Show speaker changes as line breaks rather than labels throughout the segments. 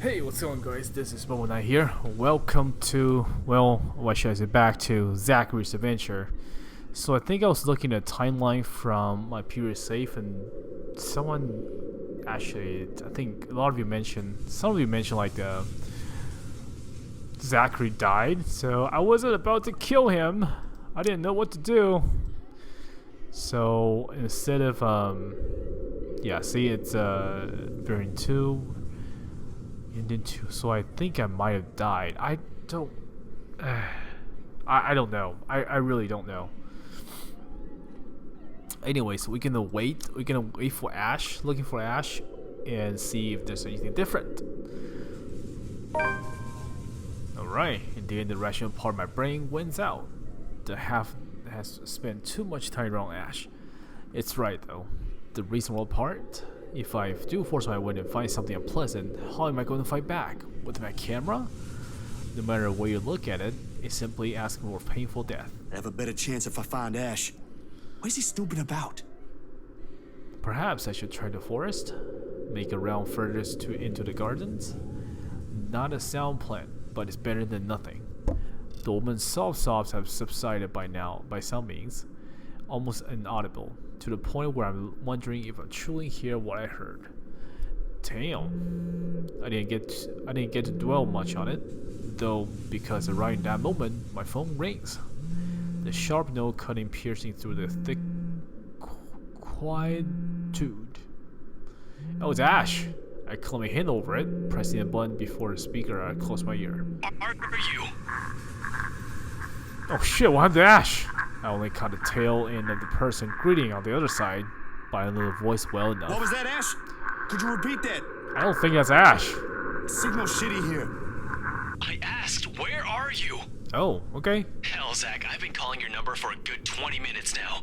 Hey, what's going on, guys? This is Bubbleknight here. Welcome to, well, what should I say, back to Zachery's adventure. So I think I was looking at a timeline from my previous save, and someone actually, I think a lot of you mentioned, some of you mentioned like Zachery died, so I wasn't about to kill him. I didn't know what to do. So instead of, yeah, see, it's variant 2. So I think I might have died. I don't know. I really don't know. Anyway, so we're gonna wait for Ash, looking for Ash, and see if there's anything different. Alright, in the end, the rational part of my brain wins out. The half has spent too much time around Ash. It's right though. The reasonable part, if I do force my way and find something unpleasant, how am I going to fight back? With my camera? No matter where you look at it, it's simply asking for a painful death.
I have a better chance if I find Ash. What is he snooping about?
Perhaps I should try the forest, make a round further into the gardens. Not a sound plan, but it's better than nothing. The woman's soft sobs have subsided by now, by some means, almost inaudible, to the point where I'm wondering if I truly hear what I heard. Damn. I didn't get to dwell much on it, though, because right in that moment, my phone rings. The sharp note cutting, piercing through the thick quietude. Oh, it's Ash. I clap my hand over it, pressing a button before the speaker close my ear.
Are you?
Oh shit, what happened to Ash? I only caught the tail end of the person greeting on the other side, but I knew the voice well enough.
What was that, Ash? Could you repeat that?
I don't think that's Ash.
Signal's shitty here.
I asked, where are you?
Oh, okay.
Hell, Zach, I've been calling your number for a good 20 minutes now.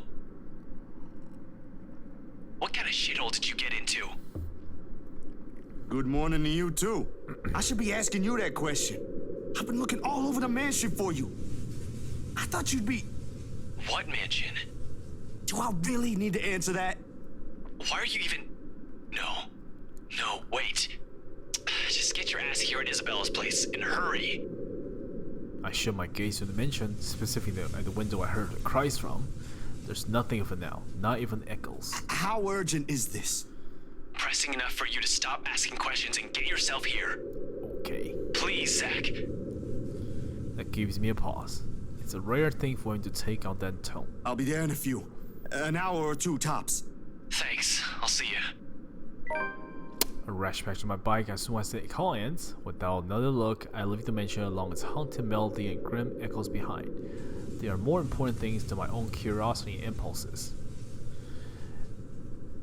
What kind of shithole did you get into?
Good morning to you, too. I should be asking you that question. I've been looking all over the mansion for you. I thought you'd be...
What mansion?
Do I really need to answer that?
Why are you even... No, wait. Just get your ass here at Isabella's place, and hurry.
I shut my gaze to the mansion, specifically at the window I heard the cries from. There's nothing of it now, not even echoes.
How urgent is this?
Pressing enough for you to stop asking questions and get yourself here.
Okay.
Please, Zach.
That gives me a pause. It's a rare thing for him to take on that tone.
I'll be there in a few. An hour or two, tops.
Thanks. I'll see you.
I rush back to my bike as soon as the call ends. Without another look, I leave the mansion along its haunted melody and grim echoes behind. There are more important things than my own curiosity and impulses.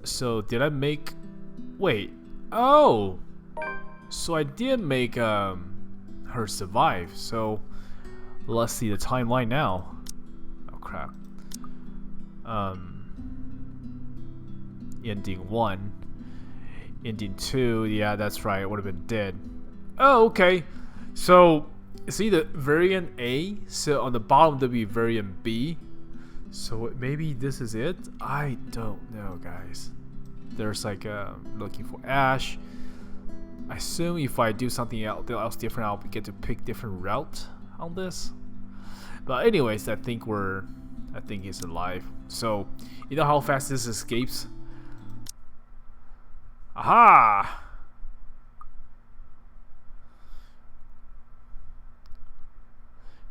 So, did I make... Wait. Oh! So I did make her survive. So, let's see the timeline now. Oh, crap. Ending 1. Ending 2, yeah, that's right, it would have been dead. Oh, okay. So, see the variant A, so on the bottom there'll be variant B. So maybe this is it? I don't know, guys. There's like, looking for Ash. I assume if I do something else different, I'll get to pick different route on this. But anyways, I think he's alive. So, you know how fast this escapes? Aha!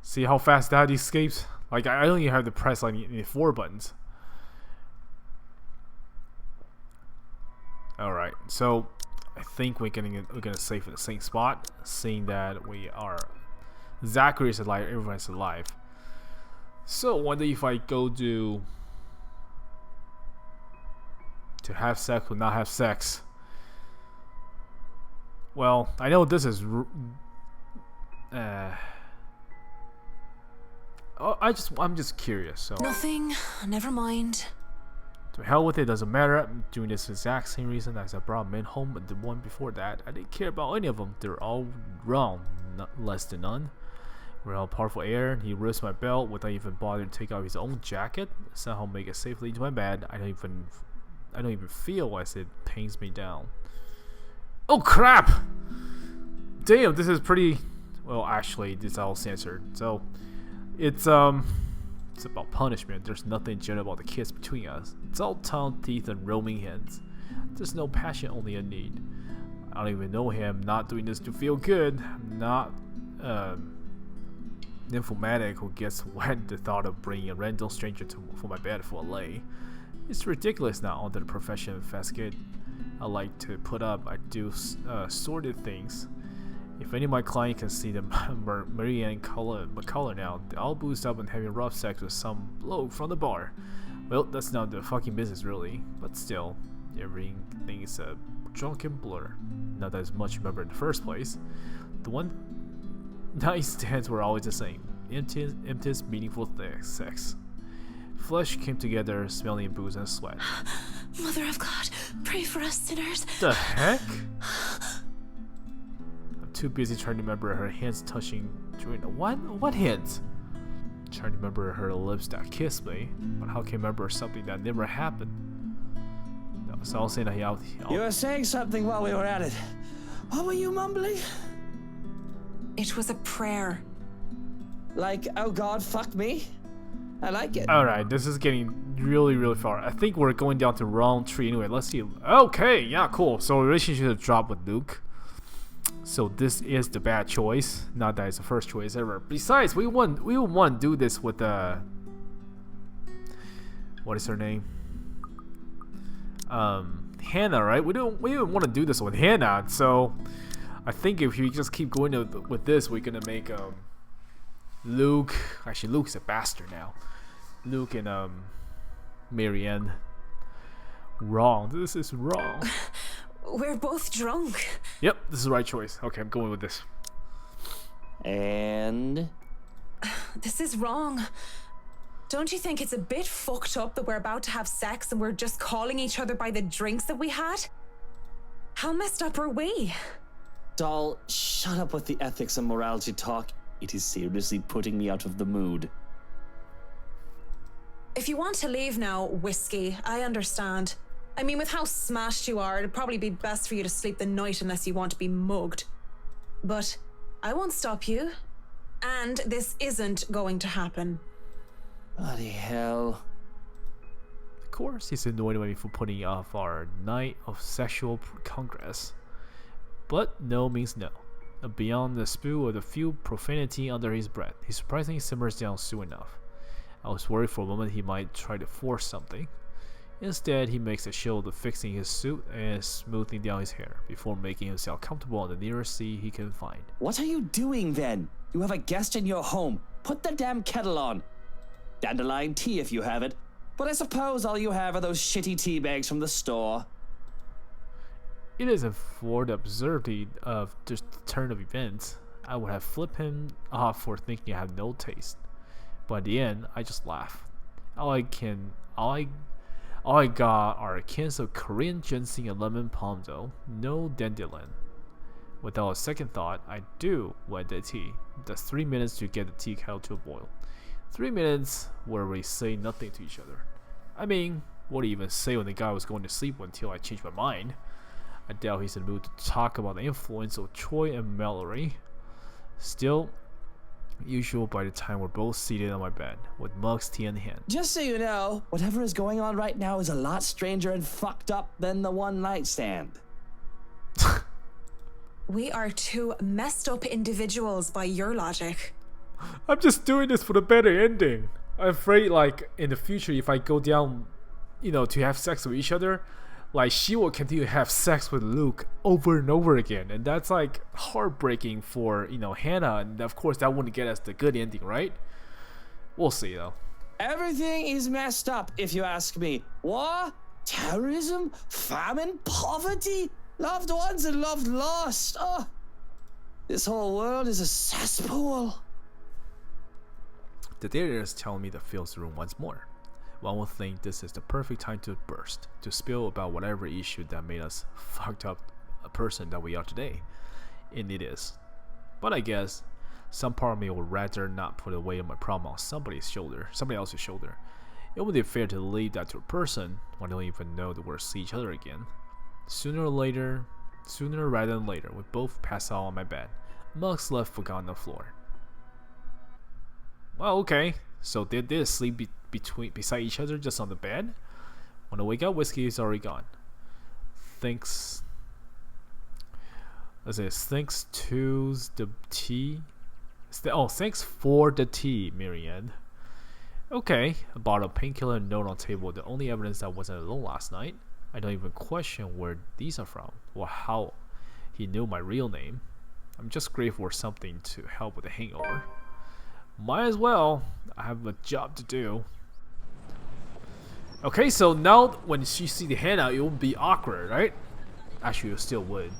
See how fast that escapes? Like, I only have to press like the 4 buttons. Alright, so I think we're gonna save in the same spot, seeing that we are... Zachery is alive, everyone's alive. So I wonder if I go to have sex or not have sex. Well, I know this is I'm just curious, so
Nothing, never mind.
to hell with it, doesn't matter. I'm doing this exact same reason as I brought men home, and the one before that, I didn't care about any of them. They're all wrong, not less than none. We're all powerful air. He rips my belt without even bothering to take out his own jacket. Somehow make it safely into my bed. I don't even feel as it pains me down. Oh crap! damn, this is pretty. Well, actually, it's all censored. So, it's about punishment. There's nothing gentle about the kiss between us. It's all tongue, teeth, and roaming hands. There's no passion, only a need. I don't even know him. Not doing this to feel good. I'm not nymphomatic who gets wet the thought of bringing a random stranger for my bed for a lay. It's ridiculous now under the profession of fascate I like to put up. I do sordid things. If any of my clients can see the MariAnne McCullough now, I'll boost up and having rough sex with some bloke from the bar. Well, that's not the fucking business really, but still, everything is a drunken blur. Not as much remember in the first place. The one night stands were always the same. Emptiest, meaningful sex. Flesh came together, smelling booze and sweat.
Mother of God, pray for us sinners.
The heck? Too busy trying to remember her hands touching during the what hands? Trying to remember her lips that kissed me, but how can I remember something that never happened? No, so I'll say that
You were saying something while we were at it. What were you mumbling?
It was a prayer.
Like, oh God, fuck me? I like it.
Alright, this is getting really, really far. I think we're going down to round 3 anyway. Let's see. Okay, yeah, cool. So relationship drop with Luke. So this is the bad choice. Not that it's the first choice ever. Besides, we would want to do this with what is her name? Hannah, right? We don't want to do this with Hannah. So I think if you just keep going with this, we're gonna make Luke. Actually, Luke's a bastard now. Luke and MariAnne. Wrong. This is wrong.
We're both drunk.
Yep, this is the right choice. Okay, I'm going with this.
And
This is wrong. Don't you think it's a bit fucked up that we're about to have sex and we're just calling each other by the drinks that we had? How messed up are we?
Doll, shut up with the ethics and morality talk. It is seriously putting me out of the mood.
If you want to leave now, Whiskey, I understand. I mean, with how smashed you are, it'd probably be best for you to sleep the night unless you want to be mugged. But I won't stop you. And this isn't going to happen.
Bloody hell.
Of course, he's annoyed at me for putting off our night of sexual congress. But no means no. Beyond the spew of the few profanity under his breath, he surprisingly simmers down soon enough. I was worried for a moment he might try to force something. Instead, he makes a show of fixing his suit and smoothing down his hair before making himself comfortable on the nearest seat he can find.
What are you doing then? You have a guest in your home. Put the damn kettle on. Dandelion tea if you have it. But I suppose all you have are those shitty tea bags from the store.
It isn't for the absurdity of just the turn of events. I would have flipped him off for thinking I have no taste. But at the end, I just laugh. All I got are cans of Korean ginseng and lemon pomelo, no dandelion. Without a second thought, I do wet the tea. That's 3 minutes to get the tea kettle to a boil. 3 minutes where we say nothing to each other. I mean, what do you even say when the guy was going to sleep until I changed my mind? I doubt he's in the mood to talk about the influence of Troy and Mallory. Still, usual by the time we're both seated on my bed, with mugs, tea in hand.
Just so you know, whatever is going on right now is a lot stranger and fucked up than the one night stand.
We are two messed up individuals by your logic.
I'm just doing this for the better ending. I'm afraid, like, in the future, if I go down, to have sex with each other, like, she will continue to have sex with Luke over and over again. And that's, like, heartbreaking for, Hannah. And, of course, that wouldn't get us the good ending, right? We'll see, though.
Everything is messed up, if you ask me. War, terrorism, famine, poverty, loved ones and loved lost. Oh, this whole world is a cesspool.
The theater is telling me to fill the room once more. One would think this is the perfect time to burst, to spill about whatever issue that made us fucked up a person that we are today. And it is. But I guess some part of me would rather not put the weight of my problem on somebody else's shoulder. It would be fair to leave that to a person when they don't even know that we'll see each other again. Sooner or later, Sooner rather than later, we both passed out on my bed. Mugs left forgotten on the floor. Well, okay. So they did sleep beside each other just on the bed? When I wake up, whiskey is already gone. Thanks. Let's say thanks to the tea. Thanks for the tea, MariAnne. Okay, a bottle of painkiller and note on table. The only evidence that I wasn't alone last night. I don't even question where these are from or how he knew my real name. I'm just grateful for something to help with the hangover. Might as well. I have a job to do. Okay, so now when she see the handout, it won't be awkward, right? Actually, it still would.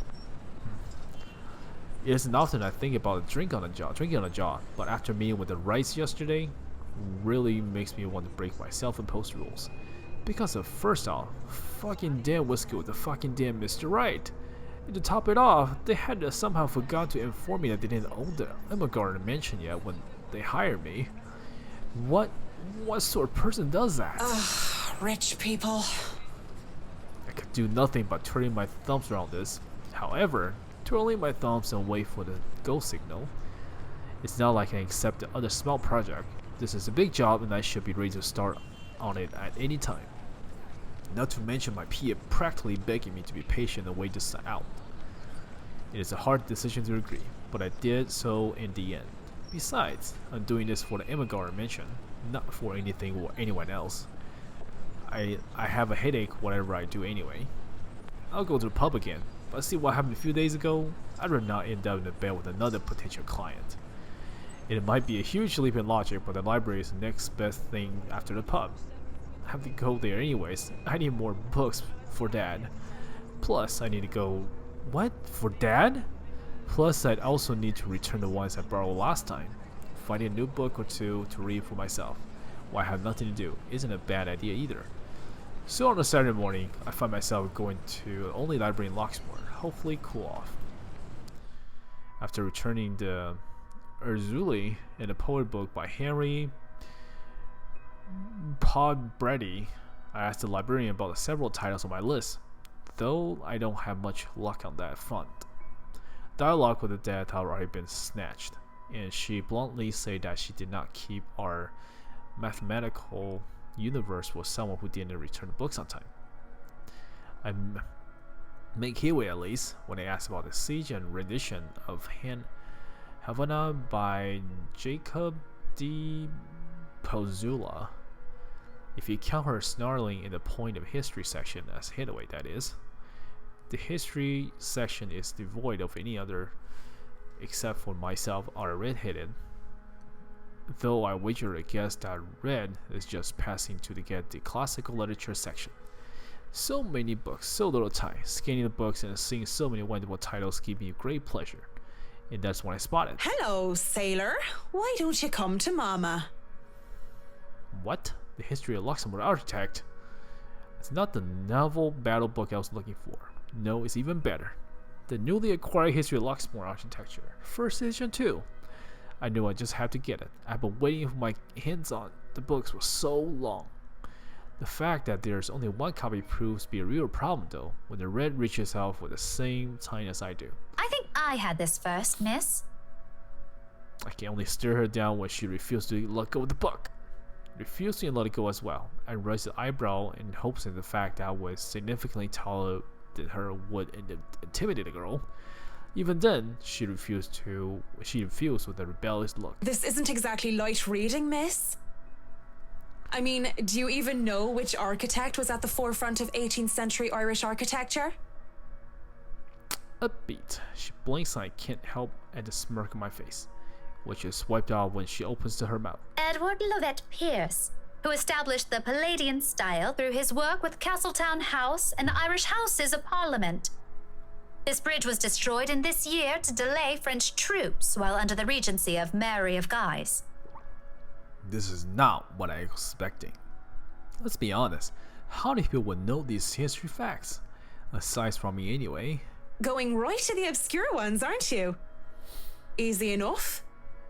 It isn't often I think about drinking on a job, but after meeting with the Wrights yesterday, really makes me want to break my self-imposed rules. Because of first off, fucking damn whiskey with the fucking damn Mr. Wright. And to top it off, they had to somehow forgot to inform me that they didn't own the Ermengarde Mansion yet when they hired me. What sort of person does that?
Ugh, rich people.
I could do nothing but turning my thumbs around this. However, twirling my thumbs and wait for the go signal. It's not like I can accept the other small project. This is a big job and I should be ready to start on it at any time. Not to mention my PA practically begging me to be patient and wait this out. It is a hard decision to agree, but I did so in the end. Besides, I'm doing this for the Ermengarde Mansion, not for anything or anyone else. I have a headache whatever I do anyway. I'll go to the pub again, but see what happened a few days ago? I'd rather not end up in the bed with another potential client. It might be a huge leap in logic, but the library is the next best thing after the pub. I have to go there anyways. I need more books for Dad. Plus, I need to go... What? For Dad? Plus, I'd also need to return the ones I borrowed last time. Finding a new book or two to read for myself while I have nothing to do isn't a bad idea either. So on a Saturday morning, I find myself going to the only library in Loxmoor, hopefully cool off. After returning the Urzuli and a poetry book by Henry Podbrady, I asked the librarian about the several titles on my list, though I don't have much luck on that front. Dialogue with the dead had already been snatched, and she bluntly said that she did not keep our mathematical universe with someone who didn't return the books on time. I make headway at least when I asked about the siege and rendition of Havana by Jacob de Pozula. If you count her snarling in the point of history section as headway, that is. The history section is devoid of any other except for myself are redheaded. Though I wager a guess that red is just passing to get the classical literature section. So many books, so little time. Scanning the books and seeing so many wonderful titles give me great pleasure. And that's when I spotted.
Hello, sailor. Why don't you come to Mama?
What? The History of Luxembourg Architect? It's not the novel battle book I was looking for. No, it's even better. The newly acquired History of Luxembourg Architecture. First edition too. I knew I just had to get it. I've been waiting for my hands on the books for so long. The fact that there's only one copy proves to be a real problem though, when the red reaches out for the same time as I do.
I think I had this first, miss.
I can only stare her down when she refused to let go of the book. Refusing to let it go as well. I raised an eyebrow in hopes that the fact that I was significantly taller than her would intimidate the girl. Even then, she refused with a rebellious look.
This isn't exactly light reading, miss. I mean, do you even know which architect was at the forefront of 18th century Irish architecture?
Upbeat. She blinks and I can't help at the smirk on my face, which is wiped out when she opens her mouth.
Edward Lovett Pierce, who established the Palladian style through his work with Castletown House and the Irish Houses of Parliament. This bridge was destroyed in this year to delay French troops while under the regency of Mary of Guise.
This is not what I was expecting. Let's be honest, how many people would know these history facts? Aside from me anyway.
Going right to the obscure ones, aren't you? Easy enough.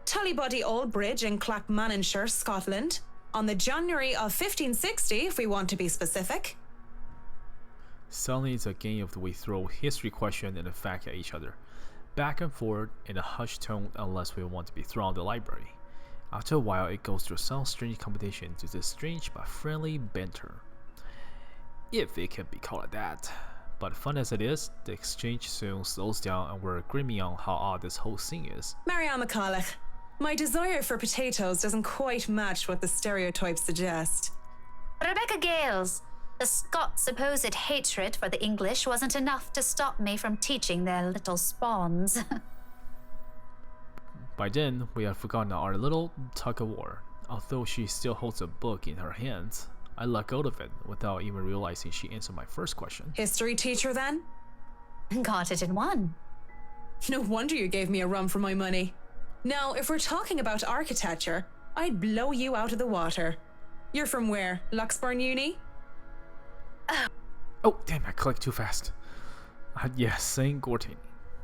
Tullybody Old Bridge in Clackmannanshire, Scotland, on the January of 1560, if we want to be specific.
Suddenly, it's a game of we throw history question and a fact at each other, back and forth in a hushed tone unless we want to be thrown out of the library. After a while, it goes through some strange competition to this strange but friendly banter. If it can be called that. But fun as it is, the exchange soon slows down and we're agreeing on how odd this whole scene is.
MariAnne McCulloch, my desire for potatoes doesn't quite match what the stereotypes suggest.
Rebecca Gales, the Scots' supposed hatred for the English wasn't enough to stop me from teaching their little spawns.
By then, we had forgotten our little tug-of-war. Although she still holds a book in her hands, I let go of it without even realizing she answered my first question.
History teacher then?
Got it in one.
No wonder you gave me a run for my money. Now, if we're talking about architecture, I'd blow you out of the water. You're from where? Luxburn Uni?
Oh, damn, I clicked too fast. Yes, St. Gortin.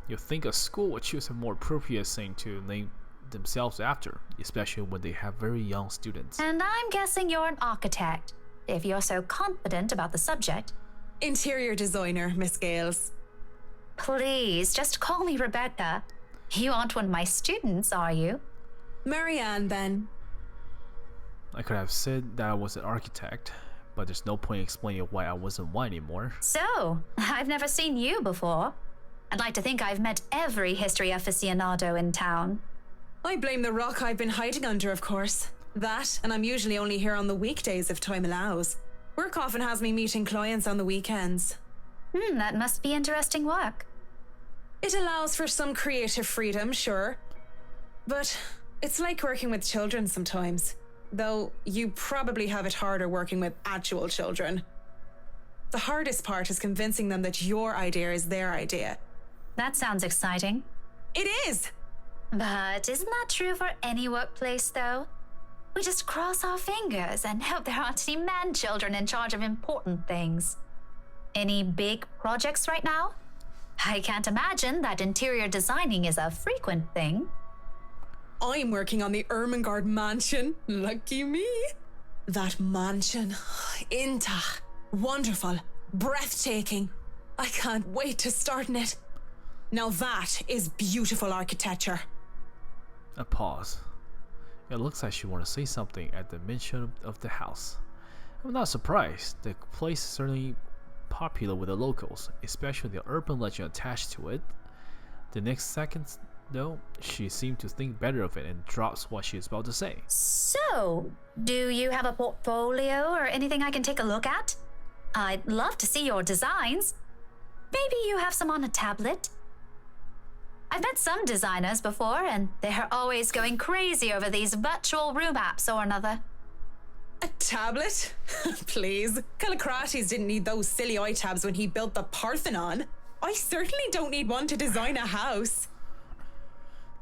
You'd think a school would choose a more appropriate thing to name themselves after, especially when they have very young students.
And I'm guessing you're an architect, if you're so confident about the subject.
Interior designer, Miss Gales.
Please, just call me Rebecca. You aren't one of my students, are you?
MariAnne, then.
I could have said that I was an architect, but there's no point explaining why I wasn't one anymore.
So, I've never seen you before. I'd like to think I've met every history aficionado in town.
I blame the rock I've been hiding under, of course. That, and I'm usually only here on the weekdays if time allows. Work often has me meeting clients on the weekends.
That must be interesting work.
It allows for some creative freedom, sure. But it's like working with children sometimes. Though you probably have it harder working with actual children. The hardest part is convincing them that your idea is their idea.
That sounds exciting.
It is!
But isn't that true for any workplace, though? We just cross our fingers and hope there aren't any man-children in charge of important things. Any big projects right now? I can't imagine that interior designing is a frequent thing.
I'm working on the Ermengarde Mansion. Lucky me. That mansion. Inta. Wonderful. Breathtaking. I can't wait to start in it. Now that is beautiful architecture.
A pause. It looks like she wants to say something at the mention of the house. I'm not surprised. The place is certainly popular with the locals, especially the urban legend attached to it. The next second, though, she seemed to think better of it and drops what she is about to say.
So, do you have a portfolio or anything I can take a look at? I'd love to see your designs. Maybe you have some on a tablet? I've met some designers before, and they're always going crazy over these virtual room apps or another.
A tablet? Please. Callicrates didn't need those silly iTabs when he built the Parthenon. I certainly don't need one to design a house.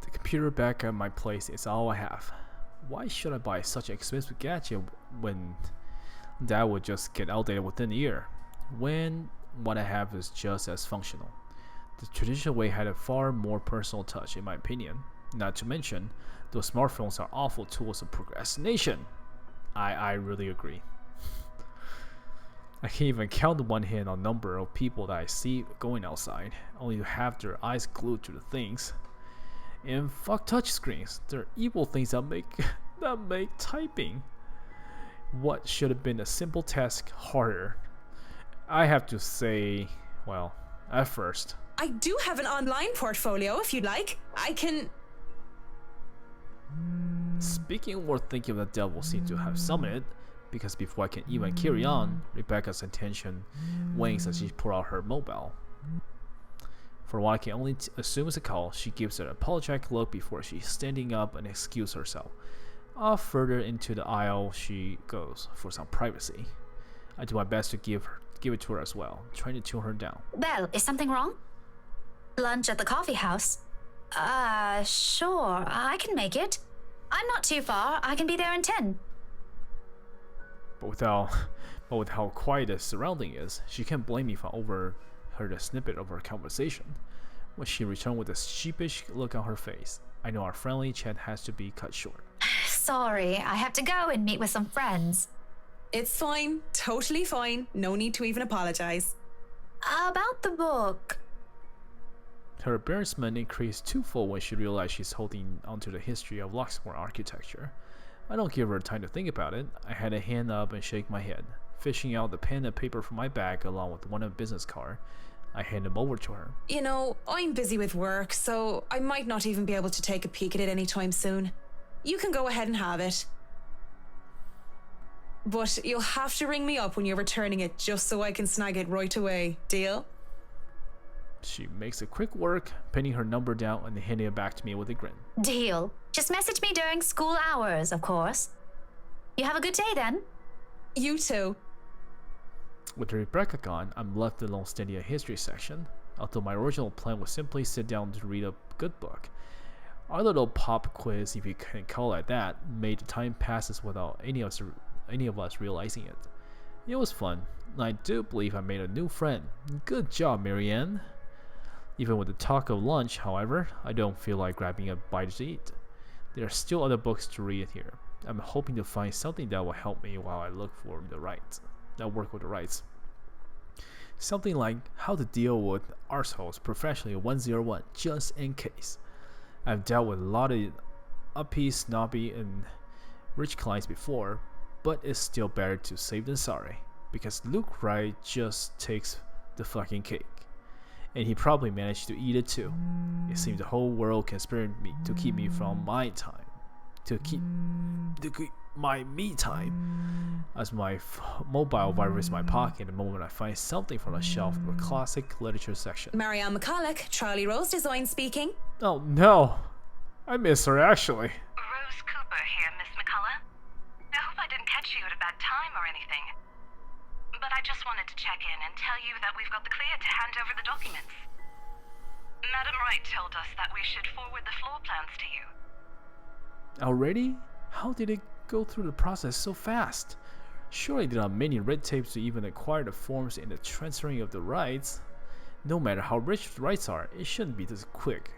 The computer back at my place is all I have. Why should I buy such an expensive gadget when that would just get outdated within a year, when what I have is just as functional? The traditional way had a far more personal touch, in my opinion. Not to mention, those smartphones are awful tools of procrastination. I really agree. I can't even count one hand on number of people that I see going outside, only to have their eyes glued to the things. And fuck touchscreens. They're evil things that make typing what should have been a simple task harder. I have to say, well, at first.
I do have an online portfolio if you'd like. I can...
Speaking or thinking of the devil seems to have summoned it, because before I can even carry on, Rebecca's attention wanes as she pulls out her mobile. For what I can only assume is a call, she gives an apologetic look before she's standing up and excuses herself. Off further into the aisle she goes for some privacy. I do my best to give it to her as well, trying to tune her down.
Belle, is something wrong? Lunch at the coffee house? Sure, I can make it. I'm not too far. I can be there in 10.
But with how quiet the surrounding is, she can't blame me if I overheard a snippet of our conversation. When she returned with a sheepish look on her face, I know our friendly chat has to be cut short.
Sorry, I have to go and meet with some friends.
It's fine. Totally fine. No need to even apologize.
About the book.
Her embarrassment increased twofold when she realized she's holding onto the history of Luxmore architecture. I don't give her time to think about it. I had a hand up and shake my head. Fishing out the pen and paper from my bag along with one business card, I hand them over to her.
You know, I'm busy with work, so I might not even be able to take a peek at it anytime soon. You can go ahead and have it. But you'll have to ring me up when you're returning it just so I can snag it right away. Deal?
She makes a quick work, pinning her number down and handing it back to me with a grin.
Deal. Just message me during school hours, of course. You have a good day then.
You too.
With Rebecca gone, I'm left alone studying a history section, although my original plan was simply sit down to read a good book. Our little pop quiz, if you can call it that, made the time passes without any of us realizing it. It was fun, and I do believe I made a new friend. Good job, MariAnne. Even with the talk of lunch, however, I don't feel like grabbing a bite to eat. There are still other books to read here. I'm hoping to find something that will help me while I look for the rights. That work with the rights. Something like how to deal with arseholes professionally 101, just in case. I've dealt with a lot of uppy, snobby, and rich clients before, but it's still better to safe than sorry, because Luke Wright just takes the fucking cake. And he probably managed to eat it too. It seems the whole world conspired to keep me from my time. To keep my me time. As my mobile vibrates my pocket the moment I find something from a shelf of a classic literature section.
MariAnne McCulloch, Charlie Rose Design speaking.
Oh no. I miss her actually.
Rose Cooper here, Miss McCullough. I hope I didn't catch you at a bad time or anything. But I just wanted to check in and tell you that we've got the clear to hand over the documents. Madam Wright told us that we should forward the floor plans to you.
Already? How did it go through the process so fast? Surely there are many red tapes to even acquire the forms and the transferring of the rights. No matter how rich the rights are, it shouldn't be this quick,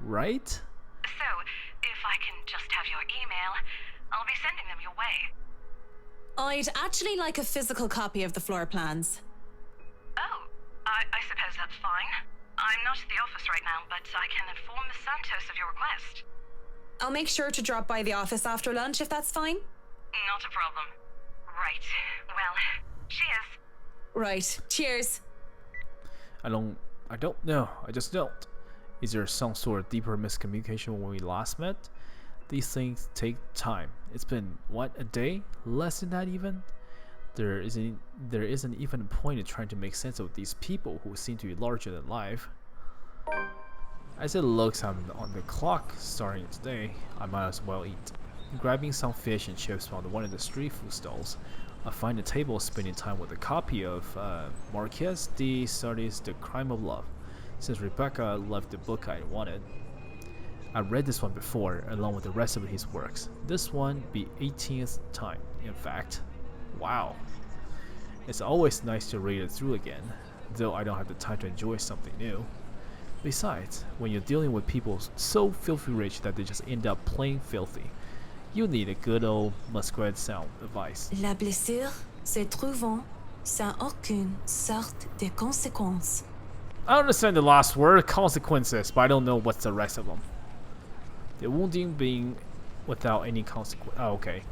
right?
So, if I can just have your email, I'll be sending them your way.
I'd actually like a physical copy of the floor plans.
Oh, I suppose that's fine. I'm not at the office right now, but I can inform Miss Santos of your request.
I'll make sure to drop by the office after lunch if that's fine.
Not a problem. Right. Well, cheers.
Right. Cheers.
I don't know. I just don't. Is there some sort of deeper miscommunication when we last met? These things take time. It's been, what, a day? Less than that even? There isn't even a point in trying to make sense of these people who seem to be larger than life. As it looks on the clock starting today, I might as well eat. Grabbing some fish and chips from one of the street food stalls, I find a table spending time with a copy of Marquez de Sardi's The Crime of Love, since Rebecca left the book I wanted. I read this one before, along with the rest of his works. This one be 18th time, in fact. Wow. It's always nice to read it through again, though I don't have the time to enjoy something new. Besides, when you're dealing with people so filthy rich that they just end up plain filthy, you need a good old Musquet sound advice.
La blessure se trouvant sans aucune sorte de conséquence.
I understand the last word, consequences, but I don't know what's the rest of them. The wounding being without any consequence. Oh, okay.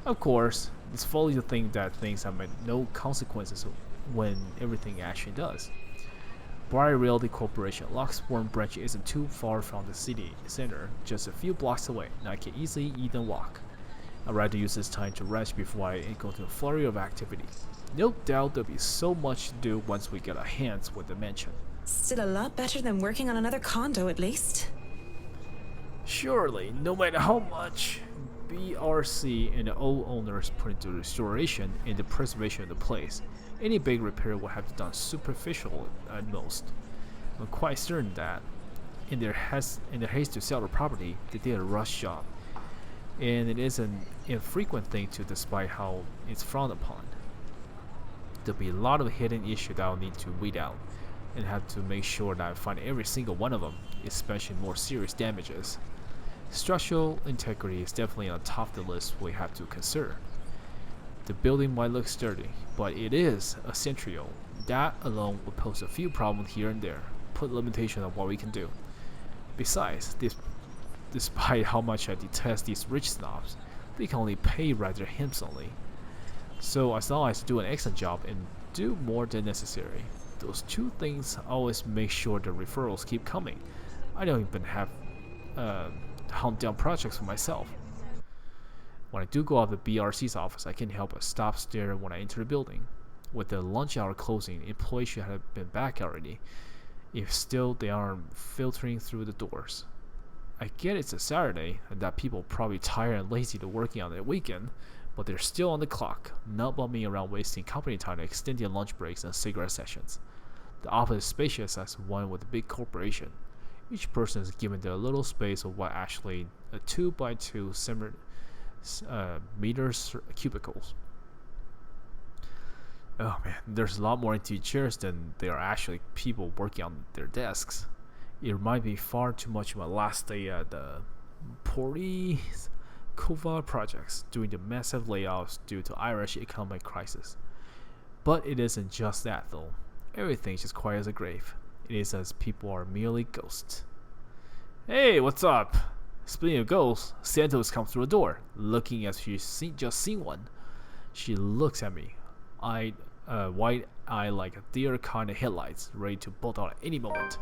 Of course, it's folly to think that things have no consequences when everything actually does. Briar Realty Corporation, Locksbourne Branch isn't too far from the city center, just a few blocks away, and I can easily eat and walk. I'd rather use this time to rest before I go to a flurry of activity. No doubt there'll be so much to do once we get our hands with the mansion.
Still a lot better than working on another condo, at least.
Surely, no matter how much BRC and the old owners put into restoration and the preservation of the place, any big repair will have to be done superficial at most. I'm quite certain that, in their haste to sell the property, they did a rush job, and it is an infrequent thing to, despite how it's frowned upon. There'll be a lot of hidden issues that I'll need to weed out, and have to make sure that I find every single one of them, especially more serious damages. Structural integrity is definitely on top of the list we have to consider. The building might look sturdy, but it is a century old. that alone would pose a few problems here and there, put limitation on what we can do. Besides, despite how much I detest these rich snobs, they can only pay rather handsomely. So as long as I do an excellent job and do more than necessary, those two things always make sure the referrals keep coming. I don't even have hunt down projects for myself. When I do go out of the BRC's office, I can't help but stop staring when I enter the building. With the lunch hour closing, employees should have been back already. If still they aren't filtering through the doors. I get it's a Saturday and that people are probably tired and lazy to working on the weekend, but they're still on the clock, not bumming around wasting company time to extend their lunch breaks and cigarette sessions. The office is spacious as one with a big corporation. Each person is given their little space of what actually a 2x2 meters cubicles. Oh man, there's a lot more empty chairs than there are actually people working on their desks. It reminded me far too much of my last day at the Kova projects doing the massive layoffs due to Irish economic crisis. But it isn't just that though. Everything's just quiet as a grave. It is as people are merely ghosts. Hey, what's up? Speaking of ghosts, Santos comes through the door, looking as she's just seen one. She looks at me, wide eye like a deer caught in headlights, ready to bolt out at any moment.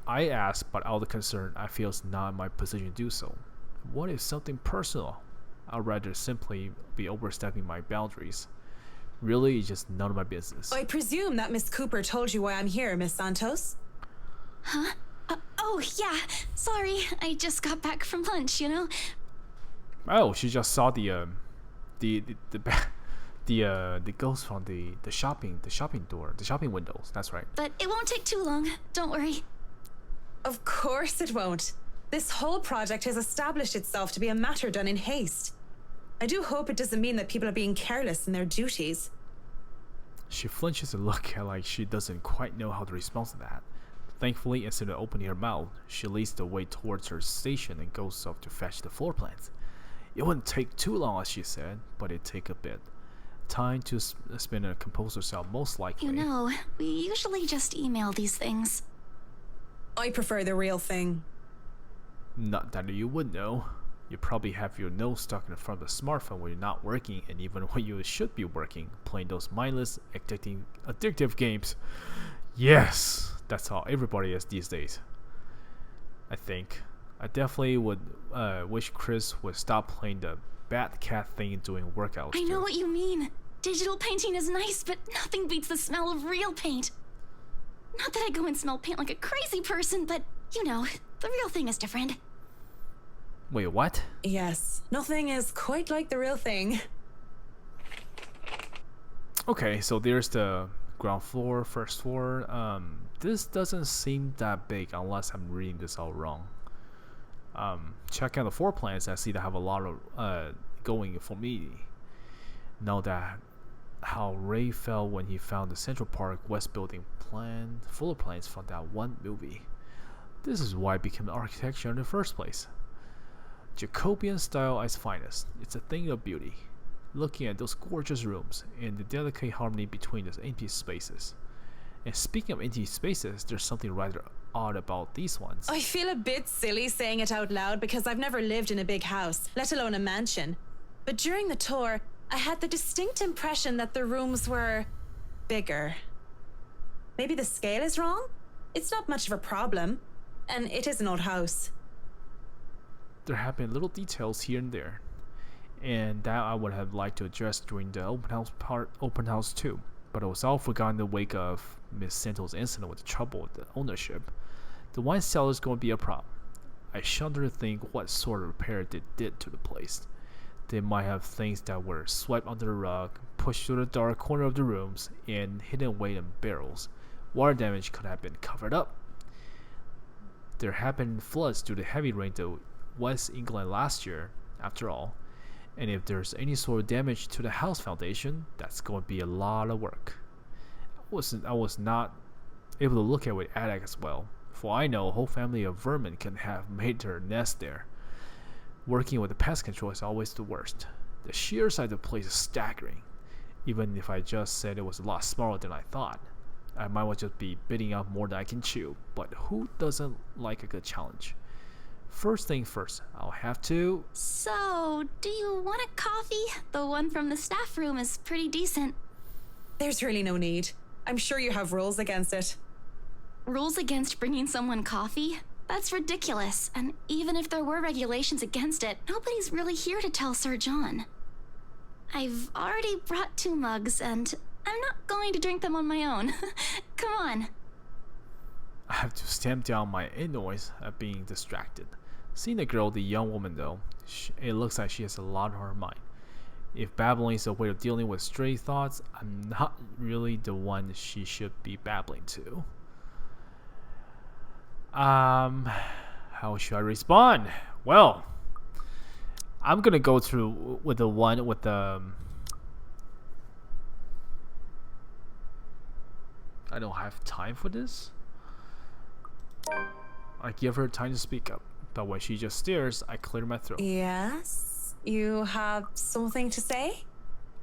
I ask, but out of concern, I feel it's not in my position to do so. What if something personal? I'd rather simply be overstepping my boundaries. Really, it's just none of my business.
I presume that Miss Cooper told you why I'm here, Miss Santos?
Huh? Oh, yeah. Sorry, I just got back from lunch, you know?
Oh, she just saw the ghost from the shopping windows. That's right.
But it won't take too long. Don't worry.
Of course it won't. This whole project has established itself to be a matter done in haste. I do hope it doesn't mean that people are being careless in their duties.
She flinches and looks like she doesn't quite know how to respond to that. Thankfully, instead of opening her mouth, she leads the way towards her station and goes off to fetch the floor plans. It wouldn't take too long, as she said, but it'd take a bit. Time to spend and compose herself, most likely.
You know, we usually just email these things.
I prefer the real thing.
Not that you would know. You probably have your nose stuck in front of the smartphone when you're not working, and even when you should be working, playing those mindless, addictive games. Yes, that's how everybody is these days. I think. I definitely would wish Chris would stop playing the bat cat thing doing workouts.
I know what you mean. Digital painting is nice, but nothing beats the smell of real paint. Not that I go and smell paint like a crazy person, but, you know, the real thing is different.
Wait, what?
Yes, nothing is quite like the real thing.
Okay, so there's the ground floor, first floor. This doesn't seem that big unless I'm reading this all wrong. Check out the floor plans. I see they have a lot of going for me. Know that how Ray felt when he found the Central Park West building plan full of plans from that one movie. This is why it became architecture in the first place. Jacobean style at its finest. It's a thing of beauty. Looking at those gorgeous rooms and the delicate harmony between those empty spaces. And speaking of empty spaces, there's something rather odd about these ones.
I feel a bit silly saying it out loud because I've never lived in a big house, let alone a mansion. But during the tour, I had the distinct impression that the rooms were bigger. Maybe the scale is wrong? It's not much of a problem. And it is an old house.
There have been little details here and there, and that I would have liked to address during the open house too. But it was all forgotten in the wake of Miss Santos' incident with the trouble with the ownership. The wine cellar is going to be a problem. I shudder to think what sort of repair they did to the place. They might have things that were swept under the rug, pushed to the dark corner of the rooms, and hidden away in barrels. Water damage could have been covered up. There have been floods due to heavy rain to West England last year, after all. And if there's any sort of damage to the house foundation, that's going to be a lot of work. I was not able to look at with attic as well. For I know a whole family of vermin can have made their nest there. Working with the pest control is always the worst. The sheer size of the place is staggering. Even if I just said it was a lot smaller than I thought. I might well just be biting off more than I can chew, but who doesn't like a good challenge? First thing first, I'll have to...
So, do you want a coffee? The one from the staff room is pretty decent.
There's really no need. I'm sure you have rules against it.
Rules against bringing someone coffee? That's ridiculous. And even if there were regulations against it, nobody's really here to tell Sir John. I've already brought 2 mugs, and I'm not going to drink them on my own. Come on.
I have to stamp down my annoyance at being distracted. Seeing the girl, the young woman though, it looks like she has a lot on her mind. If babbling is a way of dealing with stray thoughts, I'm not really the one she should be babbling to. How should I respond? Well, I'm gonna go through with the one with the... I don't have time for this. I give her time to speak up, but when she just stares, I clear my throat.
Yes? You have something to say?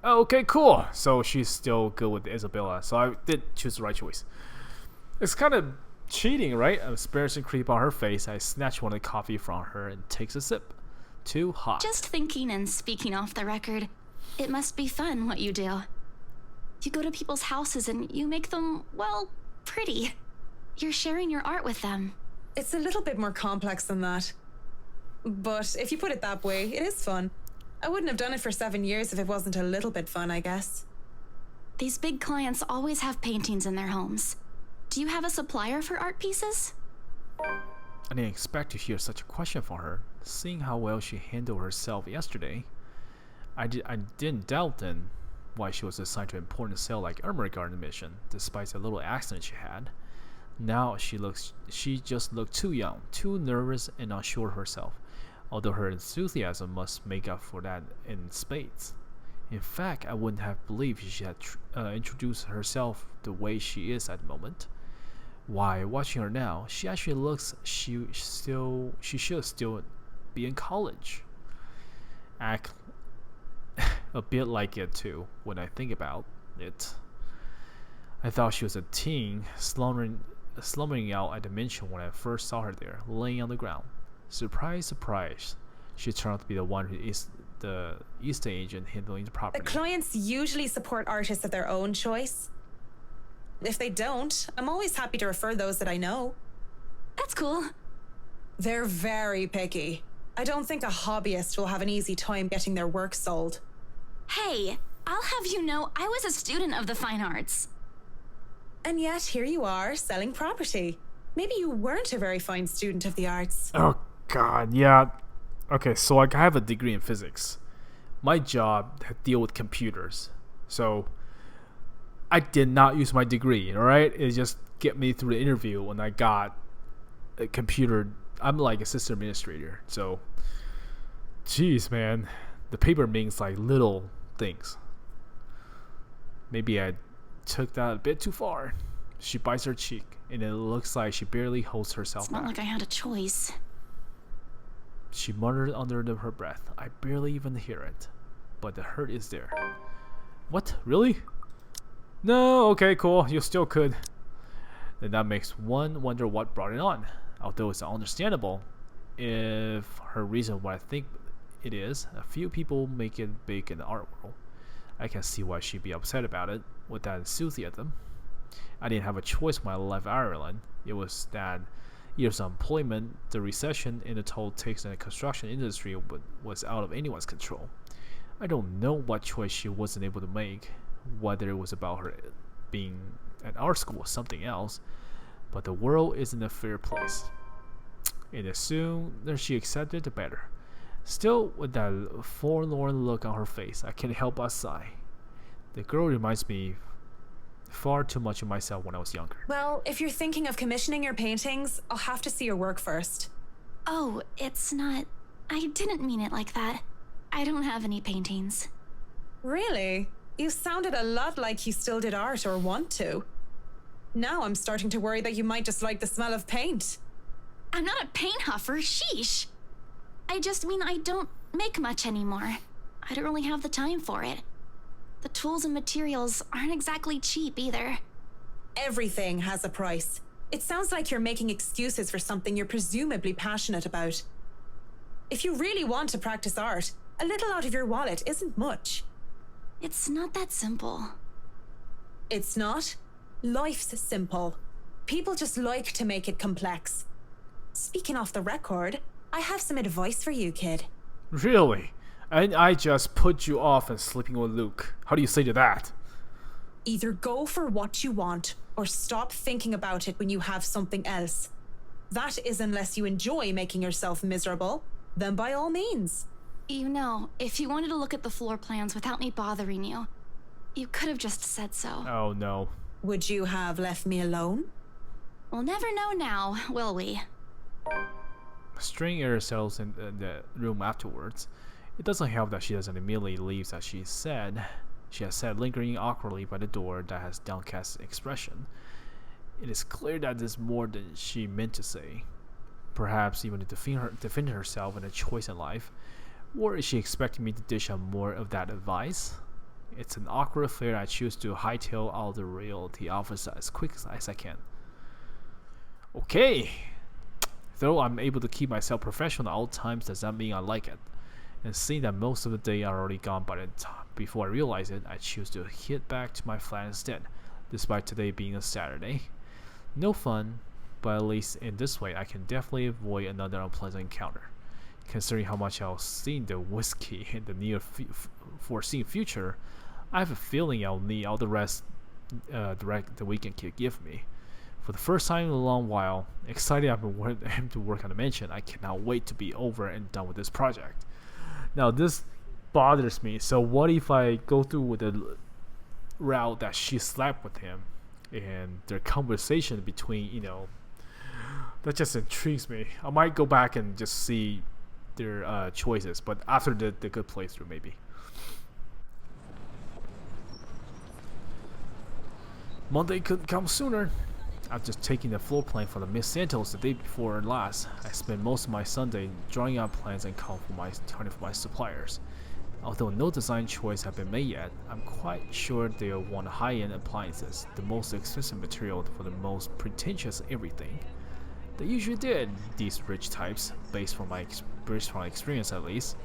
Oh, okay, cool. So she's still good with Isabella, so I did choose the right choice. It's kind of cheating, right? An embarrassing creep on her face. I snatch one of the coffee from her and takes a sip. Too hot.
Just thinking and speaking off the record, it must be fun what you do. You go to people's houses and you make them, well, pretty. You're sharing your art with them.
It's a little bit more complex than that. But if you put it that way, it is fun. I wouldn't have done it for 7 years if it wasn't a little bit fun, I guess.
These big clients always have paintings in their homes. Do you have a supplier for art pieces?
I didn't expect to hear such a question from her, seeing how well she handled herself yesterday. I didn't doubt then why she was assigned to an important sale like Ermengarde Mansion, despite the little accident she had. Now she just looked too young, too nervous and unsure of herself, although her enthusiasm must make up for that in spades. In fact, I wouldn't have believed she had introduced herself the way she is at the moment. Why, watching her now, she actually looks she should still be in college. Act a bit like it too, when I think about it. I thought she was a teen, slumbering out at the mansion when I first saw her there, laying on the ground. Surprise, surprise, she turned out to be the one who is the estate agent handling the property.
Clients usually support artists of their own choice. If they don't, I'm always happy to refer those that I know.
That's cool.
They're very picky. I don't think a hobbyist will have an easy time getting their work sold.
Hey, I'll have you know I was a student of the fine arts.
And yet, here you are, selling property. Maybe you weren't a very fine student of the arts.
Oh god, yeah. Okay, so I have a degree in physics. My job had to deal with computers. So I did not use my degree, alright? It just get me through the interview when I got a computer. I'm like assistant administrator. So, jeez, man. The paper means like little things. Maybe I took that a bit too far. She bites her cheek, and it looks like she barely holds herself
It's not
back.
like I had a choice.
She muttered under her breath. I barely even hear it, but the hurt is there. What? Really? No, okay, cool. You still could. Then that makes one wonder what brought it on. Although it's understandable, if her reason what I think it is, a few people make it big in the art world. I can see why she'd be upset about it with that enthusiasm. I didn't have a choice when I left Ireland. It was that years of employment, the recession, and the toll takes in the construction industry was out of anyone's control. I don't know what choice she wasn't able to make, whether it was about her being at art school or something else, but the world isn't a fair place. And the sooner she accepted, the better. Still, with that forlorn look on her face, I can't help but sigh. The girl reminds me far too much of myself when I was younger.
Well, if you're thinking of commissioning your paintings, I'll have to see your work first.
Oh, it's not... I didn't mean it like that. I don't have any paintings.
Really? You sounded a lot like you still did art or want to. Now I'm starting to worry that you might just like the smell of paint.
I'm not a paint huffer, sheesh. I just mean I don't make much anymore. I don't really have the time for it. The tools and materials aren't exactly cheap either.
Everything has a price. It sounds like you're making excuses for something you're presumably passionate about. If you really want to practice art, a little out of your wallet isn't much.
It's not that simple.
It's not? Life's simple. People just like to make it complex. Speaking off the record, I have some advice for you, kid.
Really? And I just put you off and sleeping with Luke. How do you say to that?
Either go for what you want, or stop thinking about it when you have something else. That is unless you enjoy making yourself miserable, then by all means.
You know, if you wanted to look at the floor plans without me bothering you, you could have just said so.
Oh no.
Would you have left me alone?
We'll never know now, will we?
A strange air settles in the room afterwards. It doesn't help that she doesn't immediately leave as she has said, lingering awkwardly by the door that has downcast expression. It is clear that there's more than she meant to say. Perhaps even to defend herself in a choice in life. Or is she expecting me to dish out more of that advice? It's an awkward affair. I choose to hightail out the reality office as quick as I can. Okay. Though I'm able to keep myself professional at all times, does that mean I like it? And seeing that most of the day are already gone by the time before I realize it, I choose to head back to my flat instead, despite today being a Saturday. No fun, but at least in this way I can definitely avoid another unpleasant encounter. Considering how much I'll see the whiskey in the near foreseen future, I have a feeling I'll need all the rest the weekend can give me. For the first time in a long while, excited I've been to work on the mansion, I cannot wait to be over and done with this project. Now this bothers me, so what if I go through with the route that she slept with him and their conversation between, that just intrigues me. I might go back and just see their choices, but after the good playthrough maybe. Monday couldn't come sooner. After taking the floor plan from the Miss Santos the day before last, I spent most of my Sunday drawing out plans and calling for my suppliers. Although no design choice have been made yet, I'm quite sure they'll want high-end appliances, the most expensive material for the most pretentious everything. They usually did, these rich types, based on my experience at least.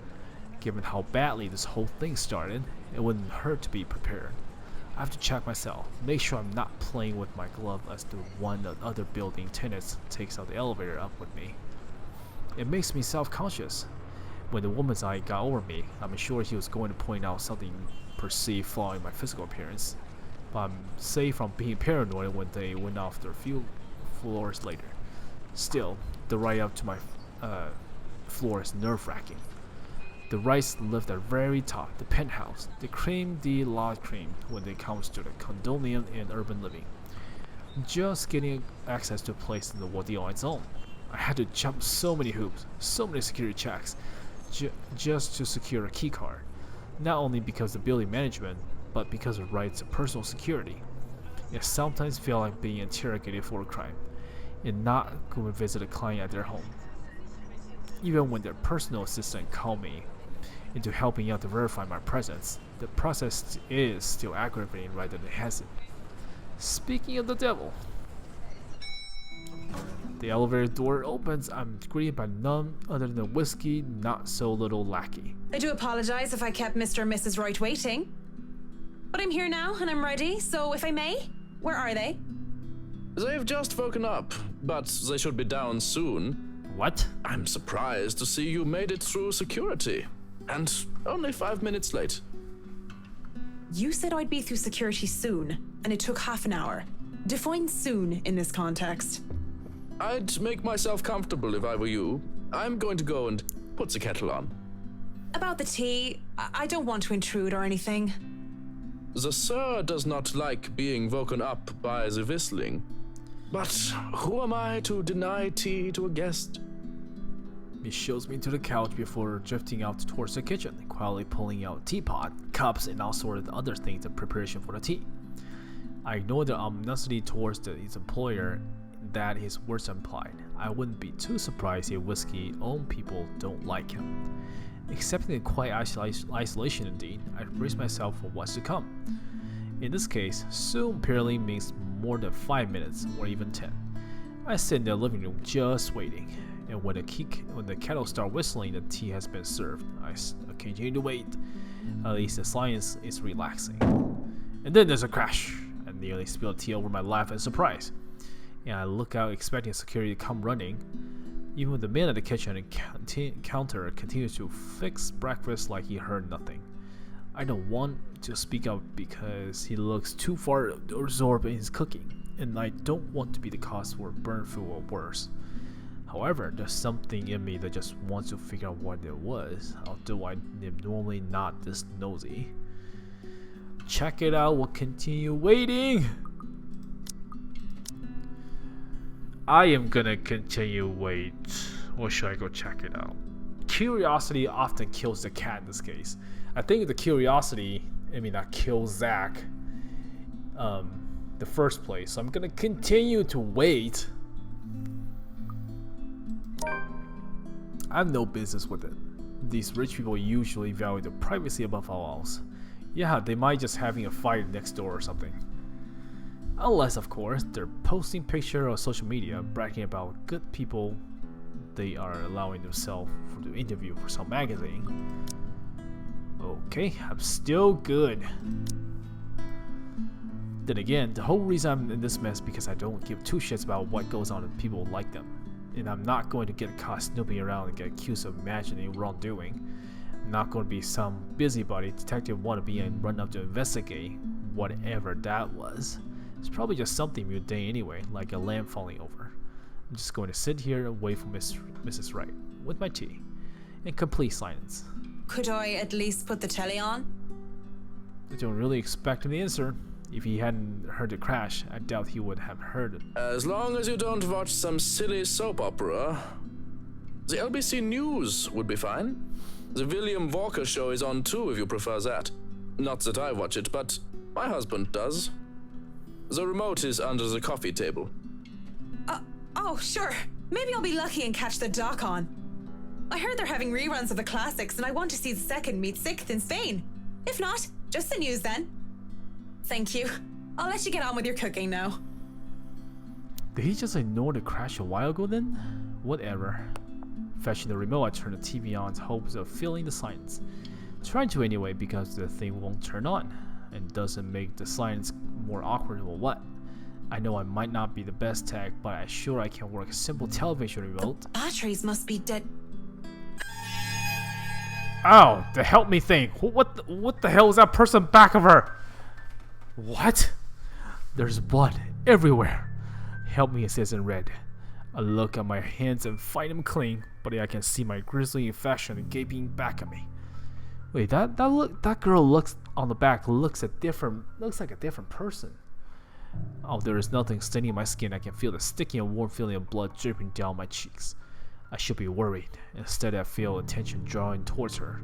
Given how badly this whole thing started, it wouldn't hurt to be prepared. I have to check myself, make sure I'm not playing with my glove as the one of other building tenants takes out the elevator up with me. It makes me self-conscious. When the woman's eye got over me, I'm sure she was going to point out something perceived flaw in my physical appearance, but I'm safe from being paranoid when they went off their few floors later. Still, the ride up to my floor is nerve-wracking. The rights live at the very top, the penthouse, the creme de la creme when it comes to the condominium and urban living. Just getting access to a place in the ordeal on its own. I had to jump so many hoops, so many security checks, just to secure a key card. Not only because of building management, but because of rights to personal security. It sometimes feel like being interrogated for a crime, and not going to visit a client at their home. Even when their personal assistant called me into helping out to verify my presence, the process is still aggravating rather than hesitant. Speaking of the devil, the elevator door opens. I'm greeted by none other than the whiskey not so little lackey.
I do apologize if I kept Mr. and Mrs. Wright waiting. But I'm here now and I'm ready, so if I may, where are they?
They've just woken up, but they should be down soon.
What?
I'm surprised to see you made it through security. And only 5 minutes late.
You said I'd be through security soon, and it took half an hour. Define soon in this context.
I'd make myself comfortable if I were you. I'm going to go and put the kettle on.
About the tea, I don't want to intrude or anything.
The sir does not like being woken up by the whistling. But who am I to deny tea to a guest?
He shows me to the couch before drifting out towards the kitchen, quietly pulling out teapot, cups, and all sorts of other things in preparation for the tea. I ignore the ominosity towards his employer that his words implied. I wouldn't be too surprised if whiskey-owned people don't like him. Accepting the quiet isolation indeed, I brace myself for what's to come. In this case, soon apparently means more than 5 minutes or even 10. I sit in the living room just waiting, and when the kettle starts whistling, the tea has been served. I continue to wait. At least the silence is relaxing. And then there's a crash. I nearly spill tea over my lap in surprise. And I look out expecting security to come running. Even the man at the kitchen and counter continues to fix breakfast like he heard nothing. I don't want to speak up because he looks too far absorbed in his cooking, and I don't want to be the cause for burn food or worse. However, there's something in me that just wants to figure out what it was, although I am normally not this nosy. Check it out, we'll continue waiting. I am gonna continue wait, or should I go check it out? Curiosity often kills the cat in this case. I think the curiosity, that kills Zach the first place. So I'm gonna continue to wait. I have no business with it. These rich people usually value their privacy above all else. Yeah, they might just having a fight next door or something. Unless, of course, they're posting pictures on social media bragging about good people they are allowing themselves to interview for some magazine. Okay, I'm still good. Then again, the whole reason I'm in this mess because I don't give two shits about what goes on with people like them. And I'm not going to get caught snooping around and get accused of imagining wrongdoing. I'm not going to be some busybody detective wannabe and run up to investigate whatever that was. It's probably just something mundane anyway, like a lamp falling over. I'm just going to sit here and wait for Mrs. Wright with my tea in complete silence.
Could I at least put the telly on?
I don't really expect an answer. If he hadn't heard the crash, I doubt he would have heard it.
As long as you don't watch some silly soap opera, the LBC News would be fine. The William Walker show is on too if you prefer that. Not that I watch it, but my husband does. The remote is under the coffee table.
Oh, sure. Maybe I'll be lucky and catch the doc on. I heard they're having reruns of the classics and I want to see the second meet sixth in Spain. If not, just the news then. Thank you. I'll let you get on with your cooking now.
Did he just ignore the crash a while ago then? Whatever. Fetching the remote, I turn the TV on in hopes of filling the silence. Trying to anyway because the thing won't turn on. And doesn't make the silence more awkward or what. I know I might not be the best tech, but I'm sure I can work a simple television remote.
The batteries must be dead.
Ow, to help me think. What the hell is that person back of her? What? There's blood everywhere. Help me, it says in red. I look at my hands and find them clean, but I can see my grisly infection gaping back at me. Wait, that girl looks on the back looks like a different person. Oh, there is nothing staining my skin. I can feel the sticky and warm feeling of blood dripping down my cheeks. I should be worried. Instead, I feel attention drawing towards her.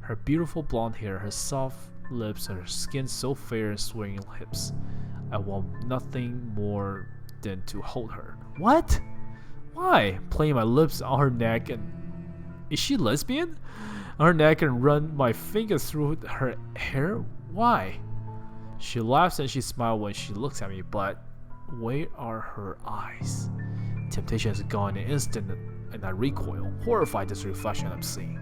Her beautiful blonde hair, her soft lips, and her skin so fair and swaying hips. I want nothing more than to hold her. What? Why? Playing my lips on her neck and... Is she lesbian? On her neck and run my fingers through her hair? Why? She laughs and she smiles when she looks at me, but where are her eyes? Temptation has gone in an instant and I recoil, horrified at this reflection I'm seeing,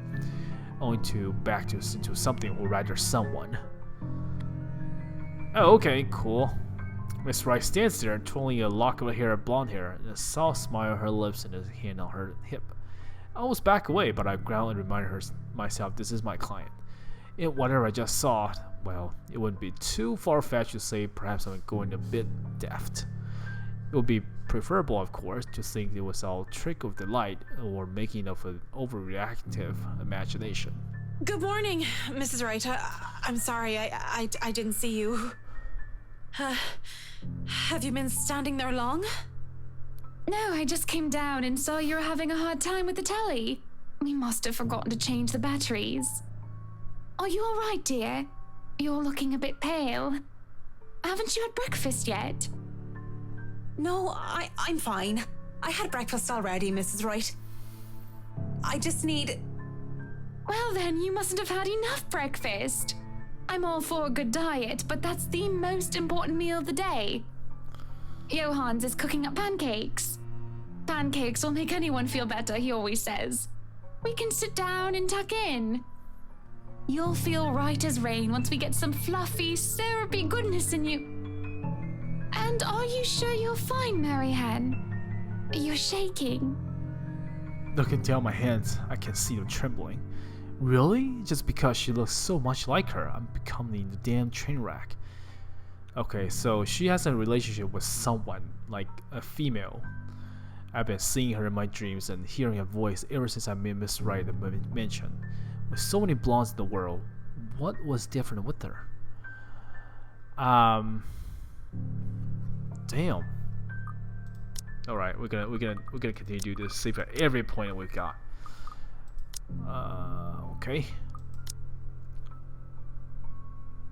only to back into something or rather someone. Oh, okay, cool. Miss Wright stands there, twirling a lock of her hair, blonde hair, and a soft smile on her lips and a hand on her hip. I almost back away, but I growl and remind myself this is my client. And whatever I just saw, well, it wouldn't be too far-fetched to say perhaps I'm going a bit daft. It would be preferable, of course, to think it was all trick of the light or making of an overreactive imagination.
Good morning, Mrs. Wright. I'm sorry, I didn't see you. Have you been standing there long?
No, I just came down and saw you were having a hard time with the telly. We must have forgotten to change the batteries. Are you all right, dear? You're looking a bit pale. Haven't you had breakfast yet?
No, I'm fine. I had breakfast already, Mrs. Wright. I just need...
Well then, you mustn't have had enough breakfast. I'm all for a good diet, but that's the most important meal of the day. Johans is cooking up pancakes. Pancakes will make anyone feel better, he always says. We can sit down and tuck in. You'll feel right as rain once we get some fluffy, syrupy goodness in you. And are you sure you're fine, MariAnne? You're shaking.
Looking down my hands, I can see them trembling. Really? Just because she looks so much like her, I'm becoming the damn train wreck. Okay, so she has a relationship with someone, like a female. I've been seeing her in my dreams and hearing her voice ever since I met Miss Wright at the mansion. With so many blondes in the world, what was different with her? Damn. All right, we're gonna continue to do this. Save at every point we've got. Okay.